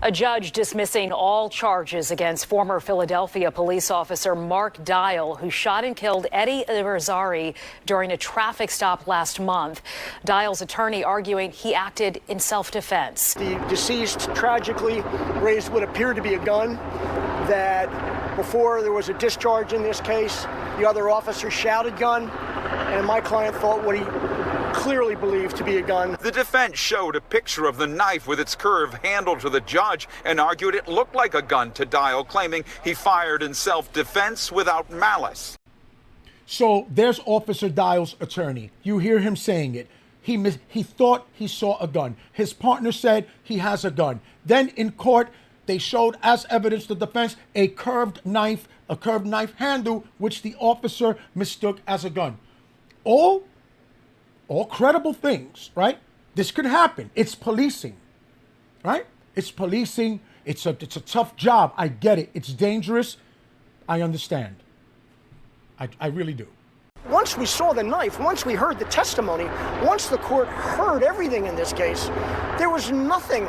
A judge dismissing all charges against former Philadelphia police officer Mark Dial, who shot and killed Eddie Irizarry during a traffic stop last month. Dial's attorney arguing he acted in self-defense. The deceased tragically raised what appeared to be a gun, that before there was a discharge in this case, the other officer shouted gun, and my client thought what he clearly believed to be a gun. The defense showed a picture of the knife with its curved handle to the judge and argued it looked like a gun to Dial, claiming he fired in self-defense without malice. So there's Officer Dial's attorney. You hear him saying it. He thought he saw a gun. His partner said he has a gun. Then in court, they showed as evidence to the defense a curved knife handle, which the officer mistook as a gun. All credible things, right? This could happen. It's policing, right? It's policing. It's a tough job. I get it. It's dangerous. I understand. I really do. Once we saw the knife, once we heard the testimony, once the court heard everything in this case, there was nothing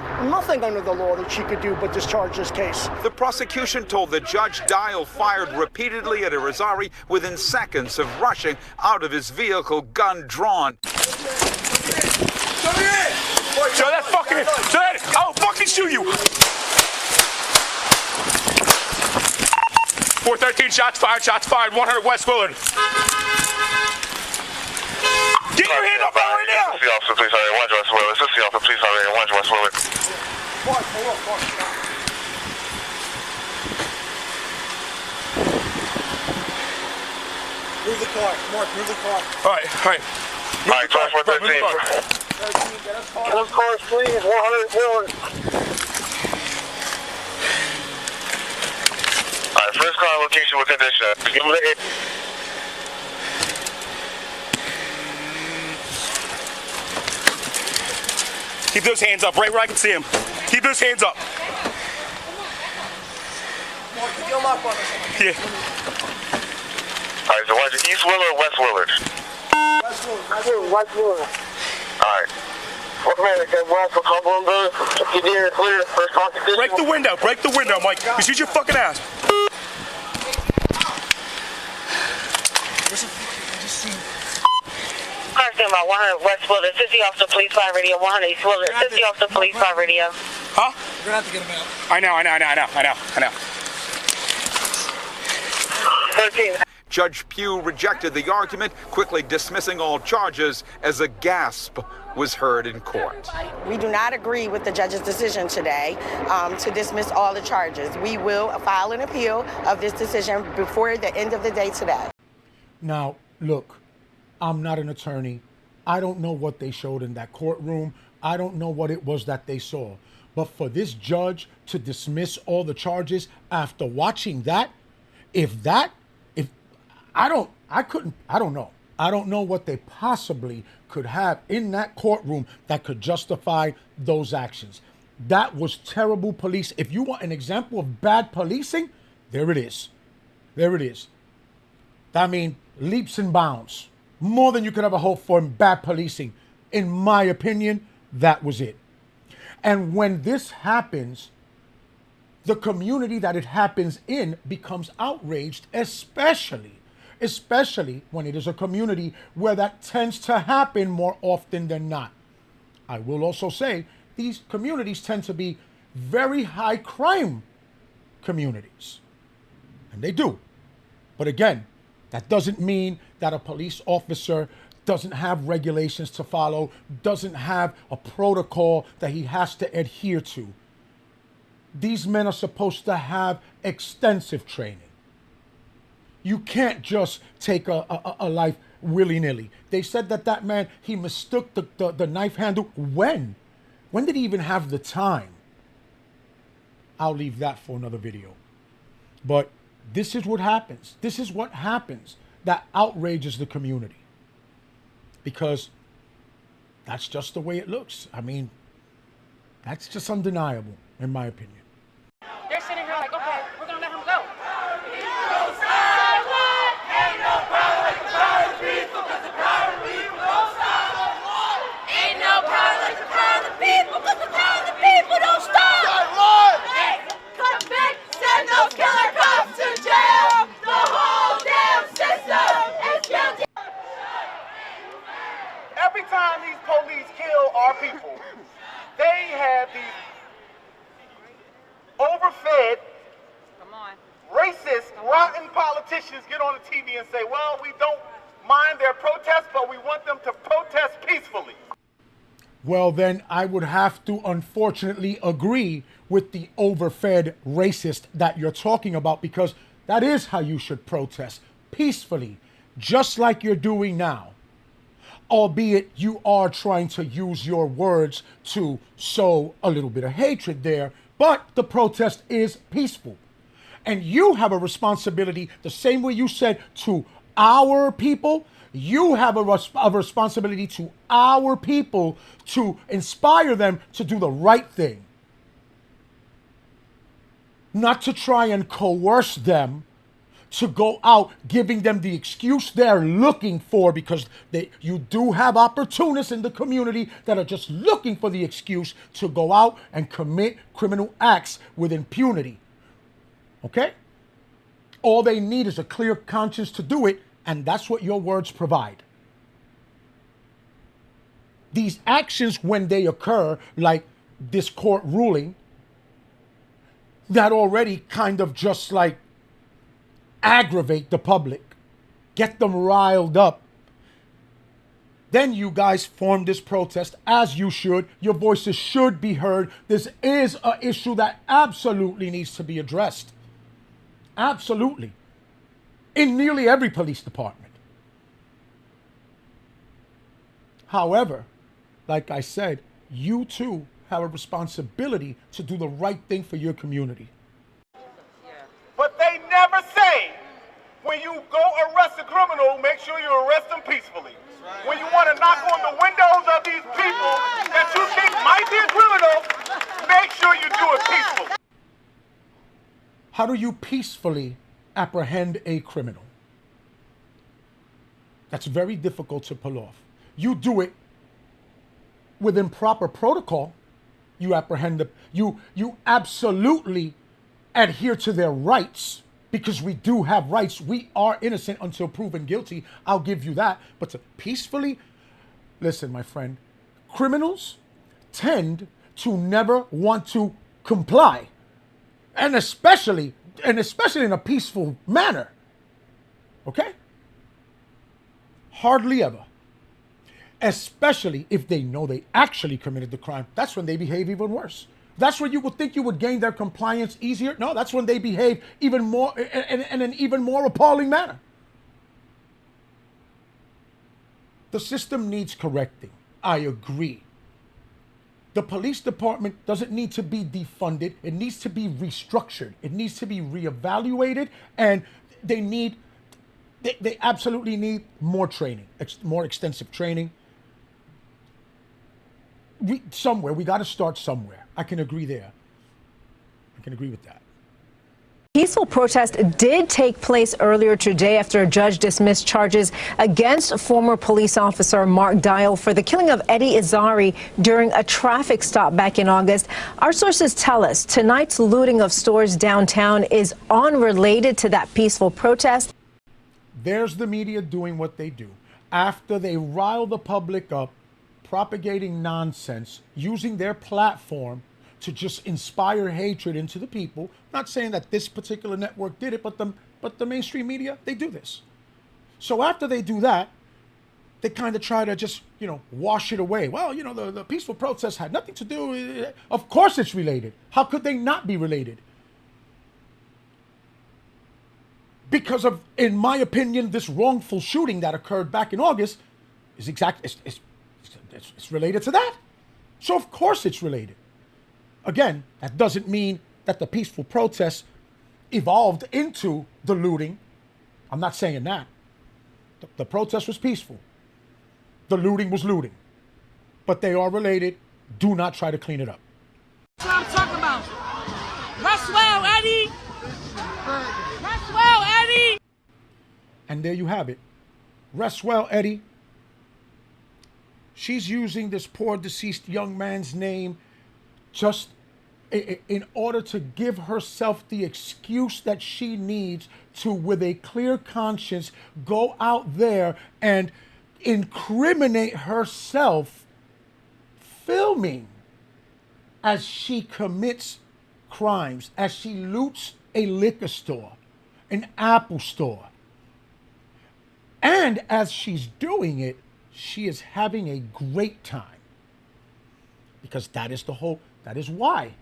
under the law that she could do but discharge this case. The prosecution told the judge Dial fired repeatedly at Irizarry within seconds of rushing out of his vehicle, gun drawn. Show that fucking, show that, I'll fucking shoot you. 413, shots fired, 100 West Willard. Get your hand up right now! Assist the officer, please, sorry, 1 West Willard. Assist the officer, please, sorry, 1 West Willard. Mark, hold on, Mark. Move the car, Mark, move the car. All right. All right, 2413. 13, get us car. Those cars, please, 100 Willard. All right, first car location with condition. Give him the 8. Keep those hands up, right where I can see him. Keep those hands up. Mark, get your lock on us. Yeah. All right, so why is it East Willard or West Willard? West Willard. All right. What man, okay, well, for Cumberland, bro. If you did clear, first car condition. Break the window, Mike. You shoot your fucking ass. Car stand by 100 West Willard. Assist the officer, police fire radio. 100 East Willard. Assist the officer, police fire radio. Huh? We're gonna have to get him out. I know. 13. Judge Pugh rejected the argument, quickly dismissing all charges as a gasp was heard in court. We do not agree with the judge's decision today to dismiss all the charges. We will file an appeal of this decision before the end of the day today. Now, look, I'm not an attorney. I don't know what they showed in that courtroom. I don't know what it was that they saw. But for this judge to dismiss all the charges after watching that, I don't know. I don't know what they possibly could have in that courtroom that could justify those actions. That was terrible police. If you want an example of bad policing, there it is. I mean, leaps and bounds. More than you could ever hope for in bad policing. In my opinion, that was it. And when this happens, the community that it happens in becomes outraged, especially when it is a community where that tends to happen more often than not. I will also say these communities tend to be very high crime communities. And they do. But again, that doesn't mean that a police officer doesn't have regulations to follow, doesn't have a protocol that he has to adhere to. These men are supposed to have extensive training. You can't just take a life willy-nilly. They said that man, he mistook the knife handle. When? When did he even have the time? I'll leave that for another video. But this is what happens. This is what happens that outrages the community. Because that's just the way it looks. I mean, that's just undeniable, in my opinion. They're sitting here like, okay, we're going to let him go. Ain't no power like the power of the people, but the power of the people don't stop. every time these police kill our people, they have these overfed, racist, rotten politicians get on the TV and say, well, we don't mind their protests, but we want them to protest peacefully. Well, then I would have to unfortunately agree with the overfed racist that you're talking about, because that is how you should protest, peacefully, just like you're doing now. Albeit you are trying to use your words to sow a little bit of hatred there, but the protest is peaceful. And you have a responsibility, the same way you said to our people, you have a responsibility to our people to inspire them to do the right thing. Not to try and coerce them to go out, giving them the excuse they're looking for, because you do have opportunists in the community that are just looking for the excuse to go out and commit criminal acts with impunity. Okay? All they need is a clear conscience to do it, and that's what your words provide. These actions, when they occur, like this court ruling, that already kind of just like aggravate the public, get them riled up. Then you guys form this protest, as you should. Your voices should be heard. This is an issue that absolutely needs to be addressed. Absolutely. In nearly every police department. However, like I said, you too have a responsibility to do the right thing for your community. But they never say, when you go arrest a criminal, make sure you arrest them peacefully. When you want to knock on the windows of these people that you think might be a criminal, make sure you do it peacefully. How do you peacefully apprehend a criminal? That's very difficult to pull off. You do it within proper protocol. You apprehend them. You absolutely adhere to their rights, because we do have rights. We are innocent until proven guilty. I'll give you that. But to peacefully, listen, my friend, criminals tend to never want to comply, and especially in a peaceful manner. Okay? Hardly ever. Especially if they know they actually committed the crime. That's when they behave even worse. That's when you would think you would gain their compliance easier. No, that's when they behave even more in an even more appalling manner. The system needs correcting. I agree. The police department doesn't need to be defunded. It needs to be restructured. It needs to be reevaluated, and they absolutely need more training, more extensive training. We got to start somewhere. I can agree there. I can agree with that. Peaceful protest did take place earlier today after a judge dismissed charges against former police officer Mark Dial for the killing of Eddie Irizarry during a traffic stop back in August. Our sources tell us tonight's looting of stores downtown is unrelated to that peaceful protest. There's the media doing what they do. After they rile the public up, propagating nonsense, using their platform to just inspire hatred into the people. Not saying that this particular network did it, but the mainstream media, they do this. So after they do that, they kind of try to just, wash it away. Well, the peaceful protest had nothing to do with it. Of course it's related. How could they not be related? Because of, in my opinion, this wrongful shooting that occurred back in August is it's related to that. So of course it's related. Again, that doesn't mean that the peaceful protest evolved into the looting. I'm not saying that. The protest was peaceful. The looting was looting. But they are related. Do not try to clean it up. That's what I'm talking about. Rest well, Eddie. Rest well, Eddie. And there you have it. Rest well, Eddie. She's using this poor deceased young man's name just in order to give herself the excuse that she needs to, with a clear conscience, go out there and incriminate herself filming as she commits crimes, as she loots a liquor store, an Apple store. And as she's doing it, she is having a great time. Because that is why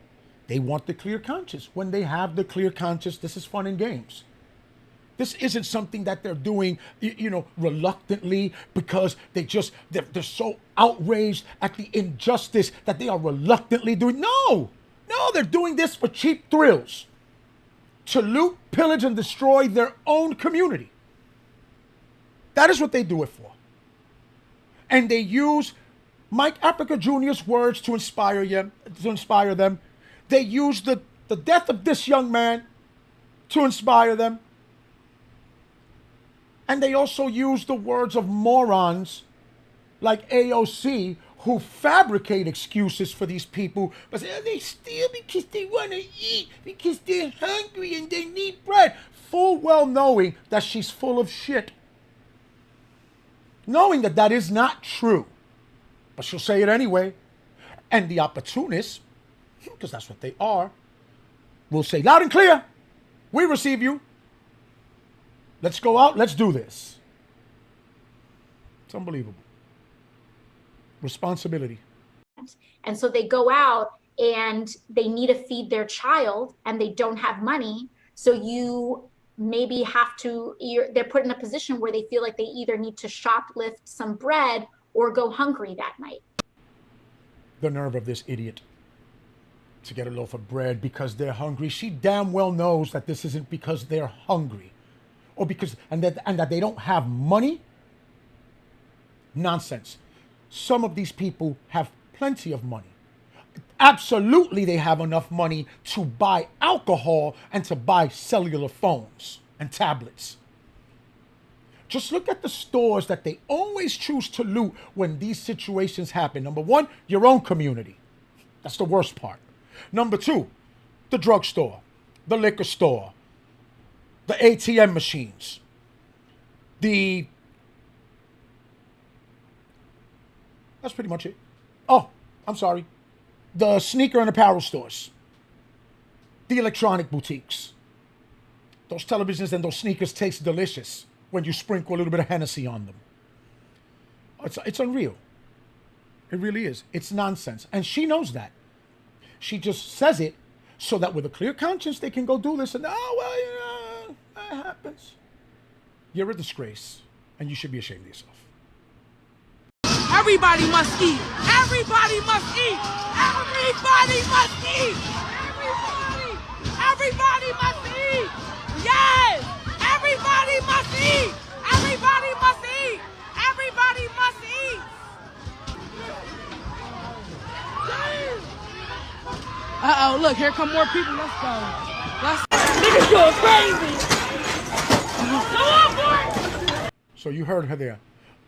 they want the clear conscience. When they have the clear conscience, this is fun and games. This isn't something that they're doing, reluctantly because they're so outraged at the injustice that they are reluctantly doing. No, they're doing this for cheap thrills, to loot, pillage, and destroy their own community. That is what they do it for. And they use Mike Appica Jr.'s words to inspire them. They use the death of this young man to inspire them. And they also use the words of morons like AOC who fabricate excuses for these people. But say, they steal because they want to eat, because they're hungry and they need bread. Full well knowing that she's full of shit. Knowing that is not true. But she'll say it anyway. And the opportunists, because that's what they are, will say loud and clear, we receive you. Let's go out. Let's do this. It's unbelievable. Responsibility. And so they go out and they need to feed their child and they don't have money. So you maybe have to, they're put in a position where they feel like they either need to shoplift some bread or go hungry that night. The nerve of this idiot to get a loaf of bread because they're hungry. She damn well knows that this isn't because they're hungry. Or because that they don't have money? Nonsense. Some of these people have plenty of money. Absolutely, they have enough money to buy alcohol and to buy cellular phones and tablets. Just look at the stores that they always choose to loot when these situations happen. Number one, your own community. That's the worst part. Number two, the drugstore, the liquor store, the ATM machines, that's pretty much it. Oh, I'm sorry. The sneaker and apparel stores, the electronic boutiques. Those televisions and those sneakers taste delicious when you sprinkle a little bit of Hennessy on them. It's unreal. It really is. It's nonsense. And she knows that. She just says it so that with a clear conscience, they can go do this and, that happens. You're a disgrace, and you should be ashamed of yourself. Everybody must eat. Everybody must eat. Everybody must eat. Everybody must eat. Yes. Everybody must eat. Everybody must eat. Everybody must eat. Uh-oh, look, here come more people. Let's go. Niggas going crazy. Come on, boy. So you heard her there.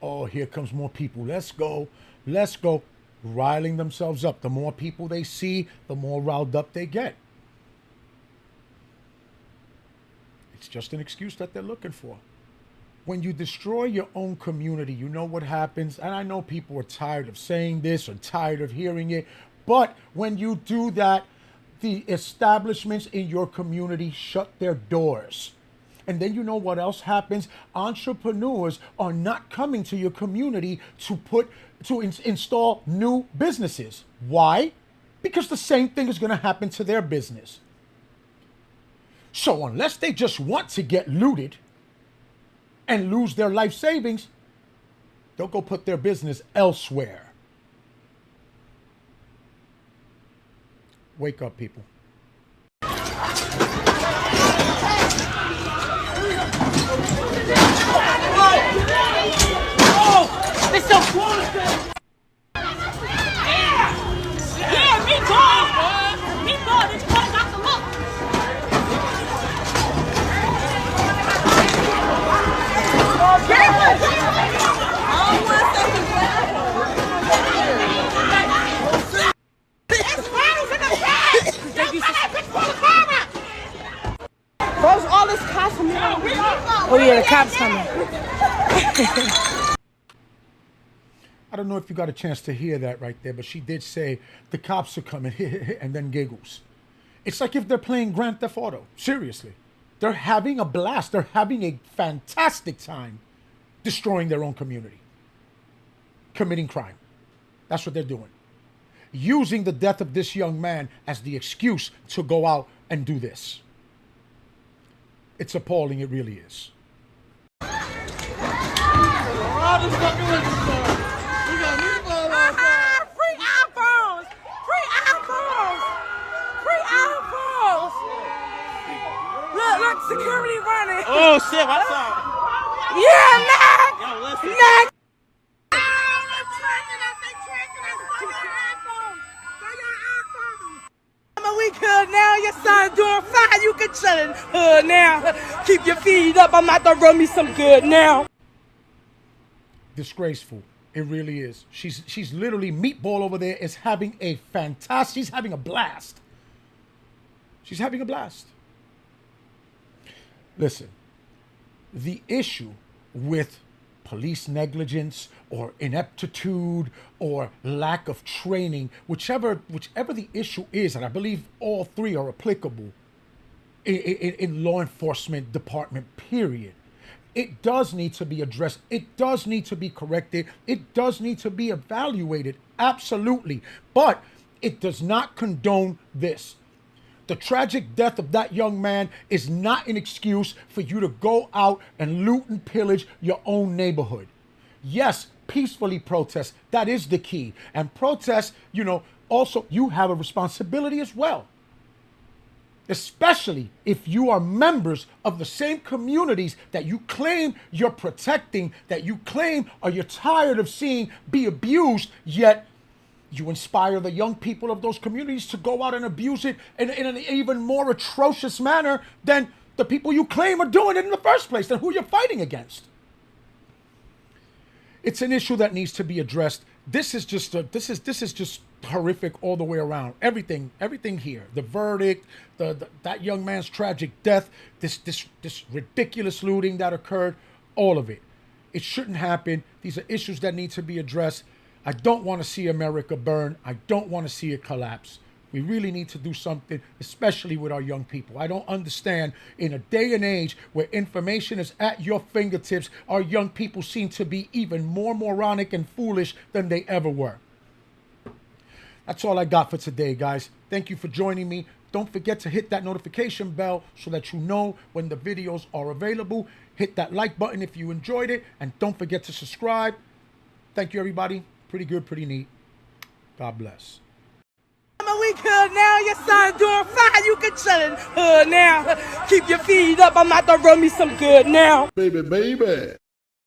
Oh, here comes more people. Let's go. Let's go. Riling themselves up. The more people they see, the more riled up they get. It's just an excuse that they're looking for. When you destroy your own community, you know what happens. And I know people are tired of saying this or tired of hearing it. But when you do that, the establishments in your community shut their doors. And then you know what else happens? Entrepreneurs are not coming to your community to install new businesses. Why? Because the same thing is going to happen to their business. So unless they just want to get looted and lose their life savings, they'll go put their business elsewhere. Wake up, people. Oh, it's so cool. Yeah, me too, boy. Me too. This boy got the look. Where's all this cops from here? Oh yeah, the cops coming. I don't know if you got a chance to hear that right there, but she did say the cops are coming, and then giggles. It's like if they're playing Grand Theft Auto. Seriously. They're having a blast. They're having a fantastic time destroying their own community. Committing crime. That's what they're doing. Using the death of this young man as the excuse to go out and do this. It's appalling, it really is. Free iPhones! Free iPhones! Free iPhones! Look, security running. Oh shit, what's up? Yeah, Max! Yo, listen. Max! We good now, your son doing fine. You can chill in hood now. Keep your feet up. I'm about to run me some good now. Disgraceful. It really is. She's literally Meatball over there is having a fantastic, she's having a blast. She's having a blast. Listen, the issue with police negligence or ineptitude or lack of training, whichever the issue is, and I believe all three are applicable in law enforcement department, period. It does need to be addressed. It does need to be corrected. It does need to be evaluated, absolutely. But it does not condone this. The tragic death of that young man is not an excuse for you to go out and loot and pillage your own neighborhood. Yes, peacefully protest. That is the key. And protest, also you have a responsibility as well. Especially if you are members of the same communities that you claim you're protecting, that you claim or you're tired of seeing be abused, yet you inspire the young people of those communities to go out and abuse it in an even more atrocious manner than the people you claim are doing it in the first place, than who you're fighting against. It's an issue that needs to be addressed. This is just horrific all the way around. Everything here. The verdict, that young man's tragic death, this ridiculous looting that occurred, all of it. It shouldn't happen. These are issues that need to be addressed. I don't want to see America burn. I don't want to see it collapse. We really need to do something, especially with our young people. I don't understand, in a day and age where information is at your fingertips, our young people seem to be even more moronic and foolish than they ever were. That's all I got for today, guys. Thank you for joining me. Don't forget to hit that notification bell so that you know when the videos are available. Hit that like button if you enjoyed it. And don't forget to subscribe. Thank you, everybody. Pretty good, pretty neat. God bless. We good now, your son doing fine. You can chill in hood now. Keep your feet up. I'm about to run me some good now. Baby.